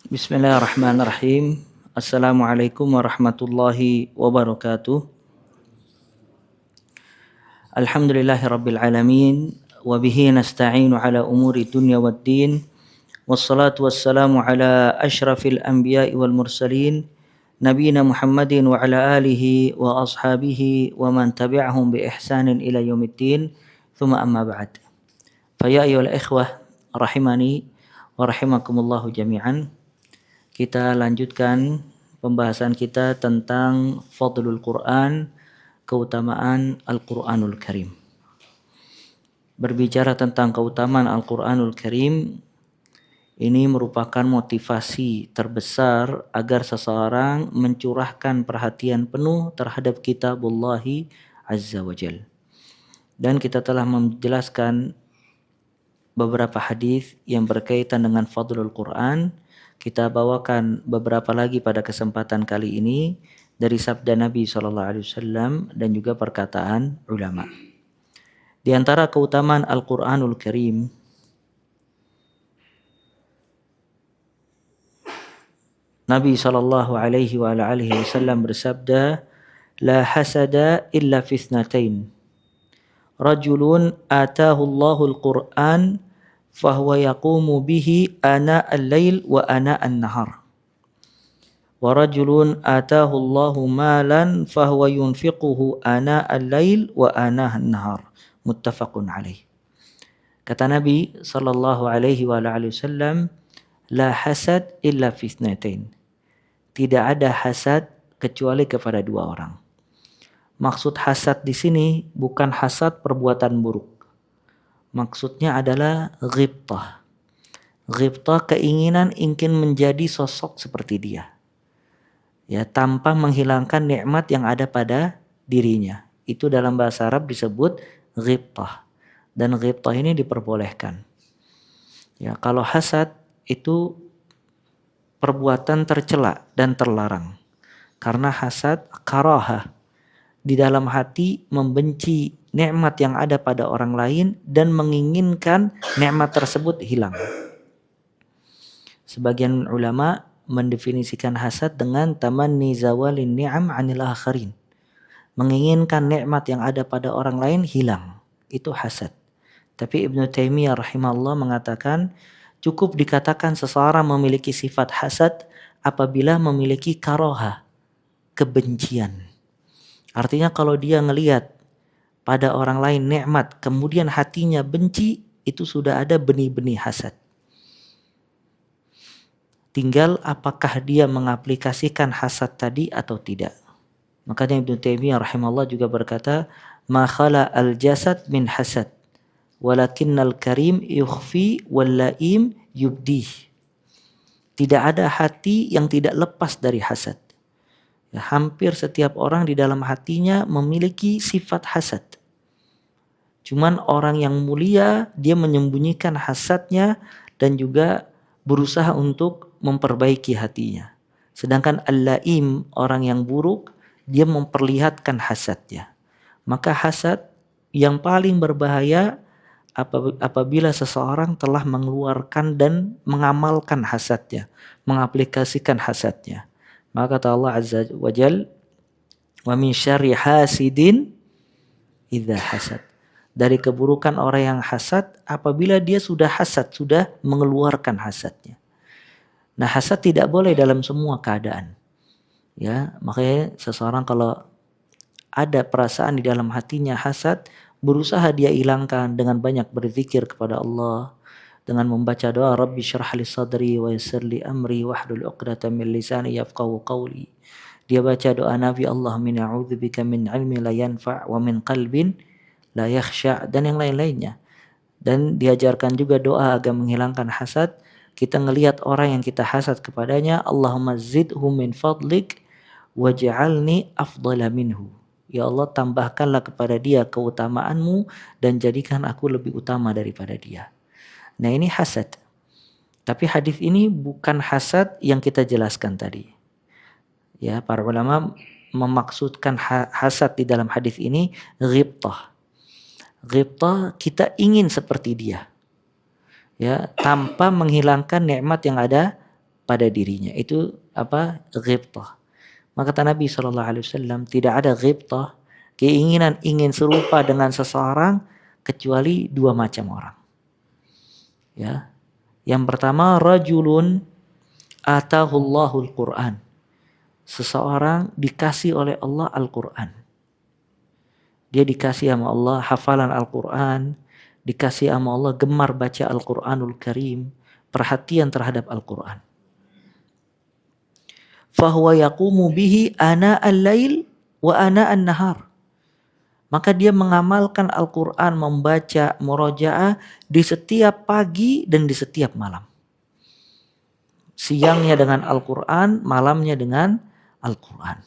Bismillahirrahmanirrahim. Assalamualaikum warahmatullahi wabarakatuh. Alhamdulillahirabbil alamin wa bihi nasta'inu ala umuri dunya waddin. Wassalatu wassalamu ala asyrafil anbiya'i wal mursalin nabiyina Muhammadin wa ala alihi wa ashabihi wa man tabi'ahum bi ihsanin ila yaumiddin. Tsumma amma ba'd. Fa ya ayyuhal ikhwah rahimani wa rahimakumullahu jami'an. Kita lanjutkan pembahasan kita tentang Fadlul Quran, keutamaan Al-Quranul Karim. Berbicara tentang keutamaan Al-Quranul Karim, ini merupakan motivasi terbesar agar seseorang mencurahkan perhatian penuh terhadap Kitabullahi Azza wa Jal. Dan kita telah menjelaskan beberapa hadis yang berkaitan dengan Fadlul Quran. Kita bawakan beberapa lagi pada kesempatan kali ini dari sabda Nabi SAW dan juga perkataan ulama. Di antara keutamaan Al-Quranul Karim, Nabi SAW bersabda, "La hasada illa fi ithnatain. Rajulun atahu Allahul Quran fahuwa yaqumu bihi ana al-lail wa ana an-nahar. Wa rajulun atahu Allahu malan fahuwa yunfiquhu ana al-lail wa ana an-nahar." Muttafaqun alaih. Kata Nabi sallallahu alaihi wasallam, la hasad illa fi itsnatain. Tidak ada hasad kecuali kepada dua orang. Maksud hasad di sini bukan hasad perbuatan buruk. Maksudnya adalah ghibtah. Ghibtah keinginan ingin menjadi sosok seperti dia. Ya, tanpa menghilangkan nikmat yang ada pada dirinya. Itu dalam bahasa Arab disebut ghibtah. Dan ghibtah ini diperbolehkan. Ya, kalau hasad itu perbuatan tercela dan terlarang. Karena hasad karahah. Di dalam hati membenci nikmat yang ada pada orang lain dan menginginkan nikmat tersebut hilang. Sebagian ulama mendefinisikan hasad dengan tamanni zawalin ni'am 'anil akharin. Menginginkan nikmat yang ada pada orang lain hilang. Itu hasad. Tapi Ibnu Taimiyah rahimahullah mengatakan cukup dikatakan seseorang memiliki sifat hasad apabila memiliki karaha, kebencian. Artinya kalau dia ngelihat pada orang lain nikmat, kemudian hatinya benci, itu sudah ada benih-benih hasad. Tinggal apakah dia mengaplikasikan hasad tadi atau tidak. Makanya Ibnu Taimiyah rahimahullah juga berkata, "Ma khala al-jasad min hasad, walakinnal karim yukhfi wal laim yubdih." Tidak ada hati yang tidak lepas dari hasad. Ya, hampir setiap orang di dalam hatinya memiliki sifat hasad. Cuman orang yang mulia dia menyembunyikan hasadnya dan juga berusaha untuk memperbaiki hatinya. Sedangkan al-laim, orang yang buruk, dia memperlihatkan hasadnya. Maka hasad yang paling berbahaya apabila seseorang telah mengeluarkan dan mengamalkan hasadnya, mengaplikasikan hasadnya. Maka kata Allah Azza wa Jal, "Wa min syarri hasidin idza hasad." Dari keburukan orang yang hasad apabila dia sudah hasad, sudah mengeluarkan hasadnya. Nah, hasad tidak boleh dalam semua keadaan. Ya, makanya seseorang kalau ada perasaan di dalam hatinya hasad, berusaha dia hilangkan dengan banyak berzikir kepada Allah, dengan membaca doa Rabbi syrah li sadri wa yassir li amri wahlul 'uqdatam min lisani yafqahu qawli. Dia baca doa Nabi, Allahumma inni a'udzubika min ilmin la yanfa' wa min qalbin la yakhsha' dan yang lain-lainnya. Dan diajarkan juga doa agar menghilangkan hasad. Kita ngelihat orang yang kita hasad kepadanya, Allahumma zidhu min fadlik waj'alni afdala minhu. Ya Allah, tambahkanlah kepada dia keutamaanmu dan jadikan aku lebih utama daripada dia. Nah, ini hasad. Tapi hadis ini bukan hasad yang kita jelaskan tadi. Ya, para ulama memaksudkan hasad di dalam hadis ini ghibtah. Ghibtah, kita ingin seperti dia. Ya, tanpa menghilangkan nikmat yang ada pada dirinya. Itu apa? Ghibtah. Maka kata Nabi SAW, tidak ada ghibtah, keinginan ingin serupa dengan seseorang, kecuali dua macam orang. Ya. Yang pertama, rajulun atahullahul Qur'an. Seseorang dikasih oleh Allah Al-Quran. Dia dikasih sama Allah hafalan Al-Quran, dikasih sama Allah gemar baca Al-Quranul Karim, perhatian terhadap Al-Quran. Fahuwa yaqumu bihi ana al-lail wa ana an-nahar. Maka dia mengamalkan Al-Quran, membaca, murojaah di setiap pagi dan di setiap malam. Siangnya dengan Al-Quran, malamnya dengan Al-Quran.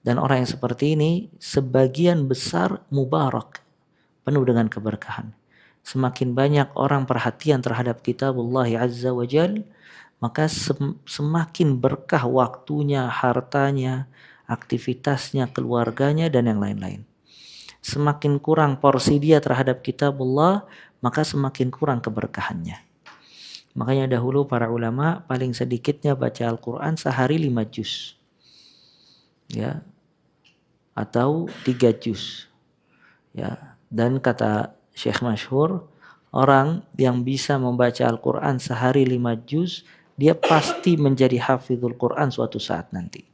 Dan orang yang seperti ini sebagian besar mubarak, penuh dengan keberkahan. Semakin banyak orang perhatian terhadap kitabullah Azza wa Jal, maka semakin berkah waktunya, hartanya, aktivitasnya, keluarganya, dan yang lain-lain. Semakin kurang porsi dia terhadap kitabullah, maka semakin kurang keberkahannya. Makanya dahulu para ulama paling sedikitnya baca Al-Quran sehari 5 juz. Ya, atau 3 juz. Ya, dan kata Syekh Masyhur, orang yang bisa membaca Al-Quran sehari 5 juz, dia pasti menjadi hafizul Quran suatu saat nanti.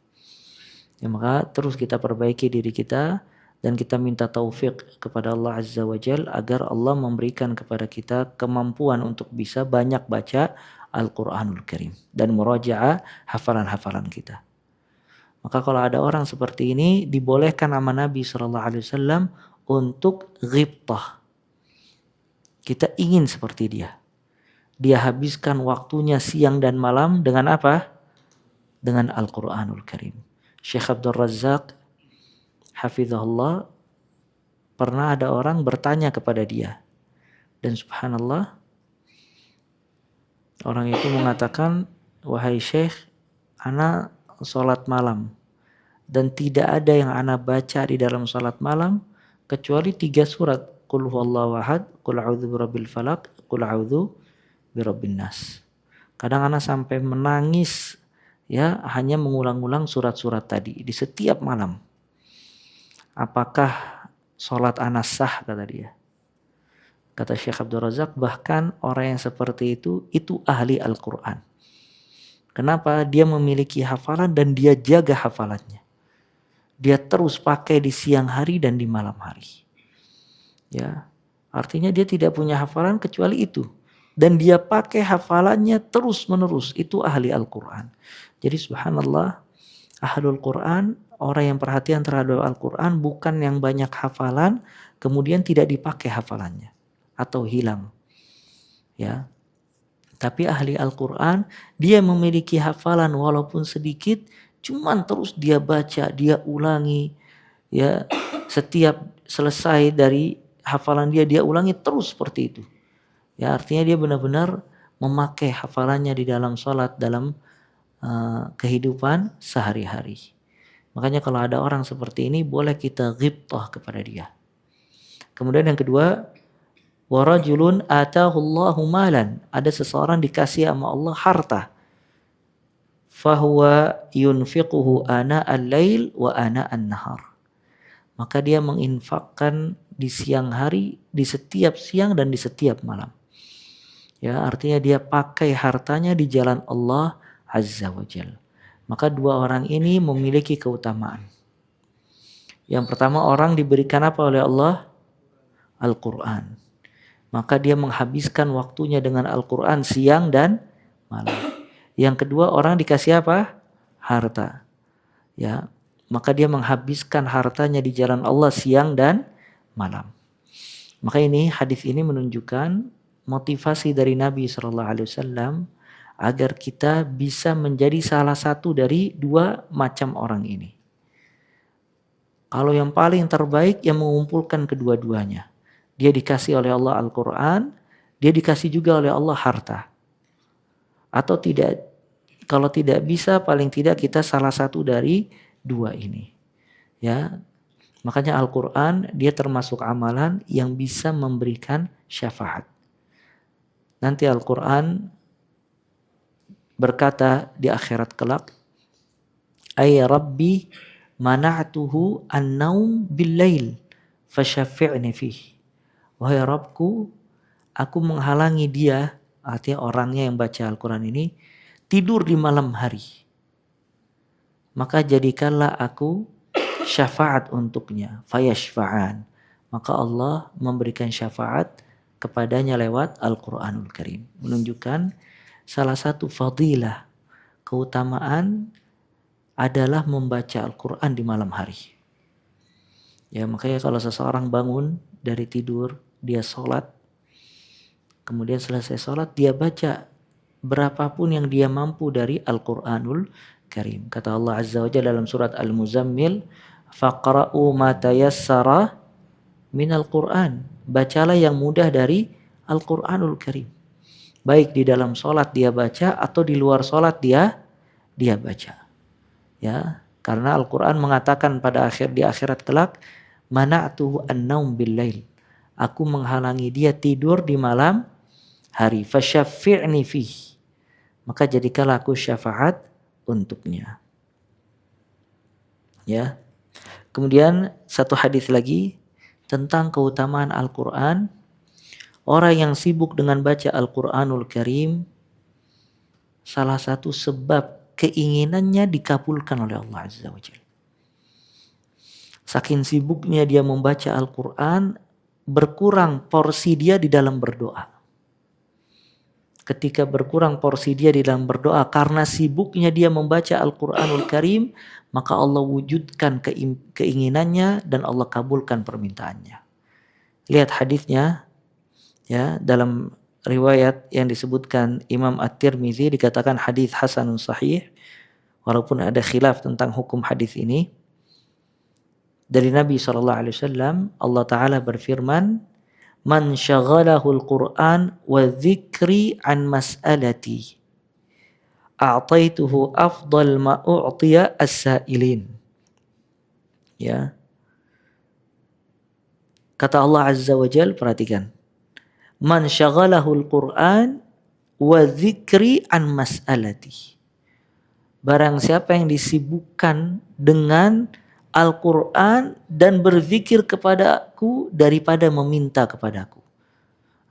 Ya, maka terus kita perbaiki diri kita dan kita minta taufik kepada Allah Azza wa Jal agar Allah memberikan kepada kita kemampuan untuk bisa banyak baca Al-Quranul Karim dan murajaah hafalan-hafalan kita. Maka kalau ada orang seperti ini, dibolehkan sama Nabi SAW untuk ghibtah. Kita ingin seperti dia. Dia habiskan waktunya siang dan malam dengan apa? Dengan Al-Quranul Karim. Syekh Abdul Razak hafizahullah, pernah ada orang bertanya kepada dia. Dan subhanallah, orang itu mengatakan, wahai Syekh, ana sholat malam. Dan tidak ada yang ana baca di dalam sholat malam, kecuali 3 surat. Qul huwallahu ahad, qul a'udzu birabbil falaq, qul a'udzu birabbin nas. Kadang ana sampai menangis, ya, hanya mengulang-ulang surat-surat tadi di setiap malam. Apakah sholat ana sah, kata dia. Kata Syekh Abdul Razak, bahkan orang yang seperti itu ahli Al-Quran. Kenapa? Dia memiliki hafalan dan dia jaga hafalannya. Dia terus pakai di siang hari dan di malam hari. Ya, artinya dia tidak punya hafalan kecuali itu. Dan dia pakai hafalannya terus menerus. Itu ahli Al-Quran. Jadi subhanallah, ahlul Quran, orang yang perhatian terhadap Al-Quran, bukan yang banyak hafalan, kemudian tidak dipakai hafalannya atau hilang. Ya, tapi ahli Al-Quran, dia memiliki hafalan walaupun sedikit, cuman terus dia baca, dia ulangi. Ya, setiap selesai dari hafalan dia ulangi terus seperti itu. Ya, artinya dia benar-benar memakai hafalannya di dalam sholat, dalam kehidupan sehari-hari. Makanya kalau ada orang seperti ini, boleh kita ghibtah kepada dia. Kemudian yang kedua, warajulun atahullahu malan. Ada seseorang dikasih sama Allah harta. Fahuwa yunfiquhu ana al-lail wa ana an-nahar. Maka dia menginfakkan di siang hari, di setiap siang dan di setiap malam. Ya, artinya dia pakai hartanya di jalan Allah Azza wa Jal. Maka dua orang ini memiliki keutamaan. Yang pertama, orang diberikan apa oleh Allah? Al-Quran. Maka dia menghabiskan waktunya dengan Al-Quran siang dan malam. Yang kedua, orang dikasih apa? Harta. Ya, maka dia menghabiskan hartanya di jalan Allah siang dan malam. Maka ini hadis ini menunjukkan motivasi dari Nabi SAW agar kita bisa menjadi salah satu dari dua macam orang ini. Kalau yang paling terbaik yang mengumpulkan kedua-duanya. Dia dikasih oleh Allah Al-Quran, dia dikasih juga oleh Allah harta. Atau tidak, kalau tidak bisa paling tidak kita salah satu dari dua ini. Ya, makanya Al-Quran dia termasuk amalan yang bisa memberikan syafaat. Nanti Al-Quran berkata di akhirat kelak, ay rabbi mana'tuhu an-naum bil-lail fasyafi'ni fih. Wahai Rabbku, aku menghalangi dia, artinya orangnya yang baca Al-Quran ini, tidur di malam hari. Maka jadikanlah aku syafaat untuknya. Fayashfa'an. Maka Allah memberikan syafaat kepadanya lewat Al-Quranul Karim. Menunjukkan salah satu fadilah, keutamaan adalah membaca Al-Quran di malam hari. Ya, makanya kalau seseorang bangun dari tidur, dia sholat, kemudian selesai sholat, dia baca berapapun yang dia mampu dari Al-Quranul Karim. Kata Allah Azza wa Jalla dalam surat Al-Muzammil, faqra'u ma tayassara minal Qur'an. Bacalah yang mudah dari Al-Quranul Karim. Baik di dalam sholat dia baca atau di luar sholat dia baca. Ya, karena Al-Quran mengatakan di akhirat kelak, mana'tuhu an-naum bil-lail. Aku menghalangi dia tidur di malam hari. Fasyafi'ni fih. Maka jadikanlah aku syafaat untuknya. Ya. Kemudian satu hadis lagi tentang keutamaan Al-Quran. Orang yang sibuk dengan baca Al-Quranul Karim, salah satu sebab keinginannya dikabulkan oleh Allah Azza wa Jalla. Saking sibuknya dia membaca Al-Quran, berkurang porsi dia di dalam berdoa. Ketika berkurang porsi dia di dalam berdoa karena sibuknya dia membaca Al-Quranul Karim, maka Allah wujudkan keinginannya dan Allah kabulkan permintaannya. Lihat hadisnya, ya, dalam riwayat yang disebutkan Imam At-Tirmizi dikatakan hadis hasanun sahih, walaupun ada khilaf tentang hukum hadis ini. Dari Nabi SAW, Allah Ta'ala berfirman, man syaghalahu al-Qur'an wa dzikri an mas'alati a'taituhu afdal ma u'tiya as-sa'ilin. Ya. Kata Allah Azza wa Jalla, perhatikan. Man syaghalahu al-Qur'an wa dzikri an mas'alati. Barang siapa yang disibukkan dengan Al-Quran dan berzikir kepadaku daripada meminta kepadaku.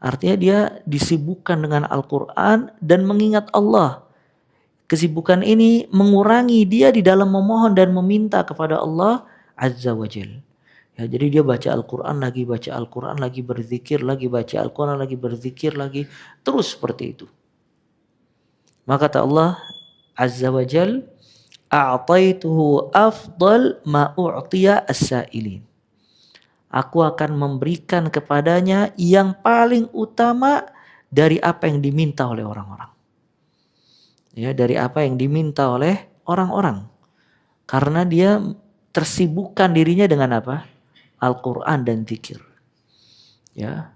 Artinya dia disibukkan dengan Al-Quran dan mengingat Allah. Kesibukan ini mengurangi dia di dalam memohon dan meminta kepada Allah Azza wa Jalla. Ya, jadi dia baca Al-Quran lagi, baca Al-Quran lagi, berzikir lagi, baca Al-Quran lagi, berzikir lagi. Terus seperti itu. Maka kata Allah Azza wa Jalla, a'taituhu afdal ma u'tiya as-sa'ilin. Aku akan memberikan kepadanya yang paling utama dari apa yang diminta oleh orang-orang. Ya, dari apa yang diminta oleh orang-orang. Karena dia tersibukkan dirinya dengan apa? Al-Quran dan zikir. Ya,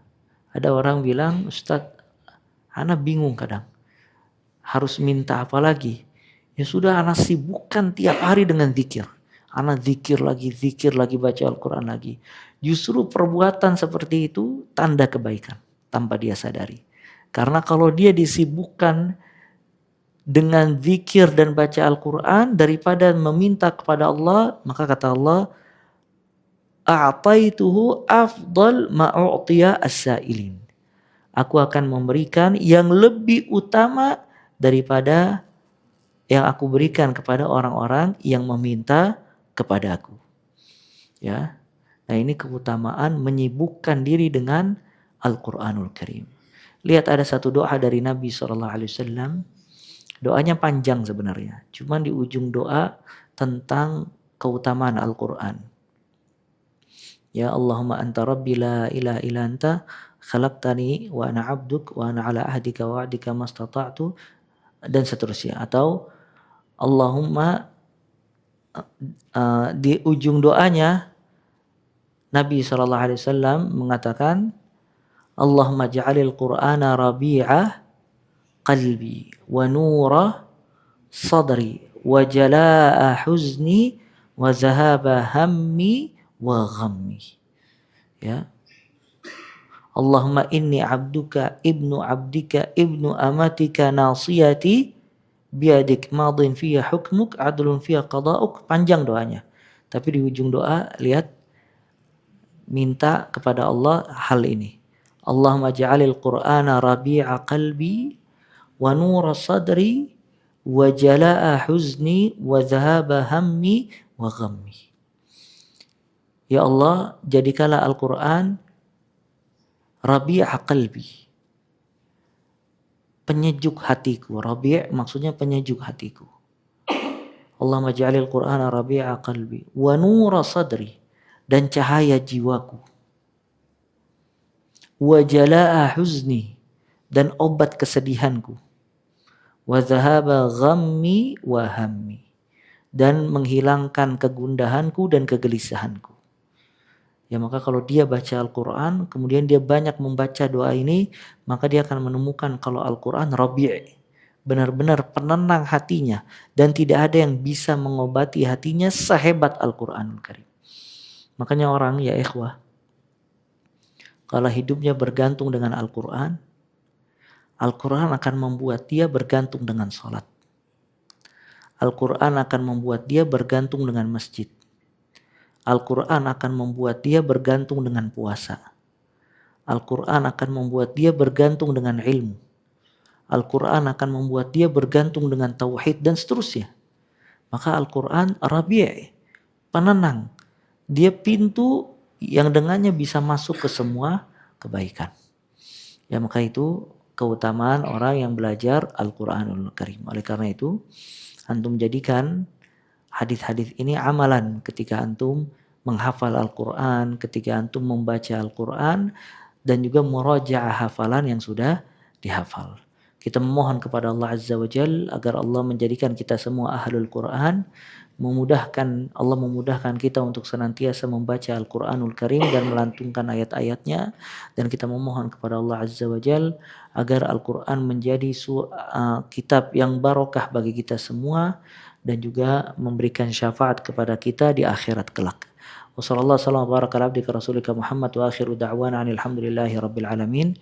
ada orang bilang, Ustaz, ana bingung kadang. Harus minta apa lagi? Ya sudah, anak sibukkan tiap hari dengan zikir. Anak zikir lagi, baca Al-Quran lagi. Justru perbuatan seperti itu tanda kebaikan tanpa dia sadari. Karena kalau dia disibukkan dengan zikir dan baca Al-Quran daripada meminta kepada Allah, maka kata Allah, a'taituhu afdal ma'u'tiya as-sa'ilin. Aku akan memberikan yang lebih utama daripada yang aku berikan kepada orang-orang yang meminta kepada aku. Ya. Nah, ini keutamaan menyibukkan diri dengan Al-Quranul Karim. Lihat, ada satu doa dari Nabi SAW. Doanya panjang sebenarnya. Cuman di ujung doa tentang keutamaan Al-Quran. Ya Allahumma anta rabbi la ilaha illa anta khalaqtani wa ana abduk wa ana ala ahdika wa wa'dika mastata'tu, dan seterusnya. Atau Allahumma, di ujung doanya Nabi SAW mengatakan, Allahumma ja'alil Qur'ana rabi'a qalbi wa nura sadri wa jala'a huzni wa zahaba hammi wa ghammi. Ya. Allahumma inni abduka ibnu abdika ibnu amatika nasiyati biyadik madin fiya hukmuk adlun fiya qada'uk. Panjang doanya. Tapi di ujung doa lihat minta kepada Allah hal ini. Allahumma ja'alil Qur'ana rabi'a qalbi wa nura sadri wa jala'a huzni wa dhahaba hammi wa ghammi. Ya Allah, jadikanlah Al-Quran rabi'a qalbi, penyejuk hatiku. Rabi' maksudnya penyejuk hatiku. Allahumma ja'alil Qur'ana rabi'a qalbi wa nura sadri, dan cahaya jiwaku. Wa jala'a huzni, dan obat kesedihanku. Wa dhahaba ghammi wa hammi, dan menghilangkan kegundahanku dan kegelisahanku. Ya, maka kalau dia baca Al-Quran, kemudian dia banyak membaca doa ini, maka dia akan menemukan kalau Al-Quran rabi', benar-benar penenang hatinya, dan tidak ada yang bisa mengobati hatinya sehebat Al-Quranul Karim. Makanya orang, ya ikhwah, kalau hidupnya bergantung dengan Al-Quran, Al-Quran akan membuat dia bergantung dengan sholat. Al-Quran akan membuat dia bergantung dengan masjid. Al-Quran akan membuat dia bergantung dengan puasa. Al-Quran akan membuat dia bergantung dengan ilmu. Al-Quran akan membuat dia bergantung dengan tauhid dan seterusnya. Maka Al-Quran rabi', penenang. Dia pintu yang dengannya bisa masuk ke semua kebaikan. Ya, maka itu keutamaan orang yang belajar Al-Quranul Karim. Oleh karena itu, antum jadikan hadis-hadis ini amalan ketika antum menghafal Al-Quran, ketika antum membaca Al-Quran, dan juga murajaah hafalan yang sudah dihafal. Kita memohon kepada Allah Azza wa Jal agar Allah menjadikan kita semua ahlul Quran, Allah memudahkan kita untuk senantiasa membaca Al-Quranul Karim dan melantunkan ayat-ayatnya, dan kita memohon kepada Allah Azza wa Jal agar Al-Quran menjadi kitab yang barokah bagi kita semua, dan juga memberikan syafaat kepada kita di akhirat kelak. Wassallallahu alaihi wa sallam wa baraka ala abdika rasulika Muhammad wa akhiru da'wana alhamdulillahi rabbil alamin.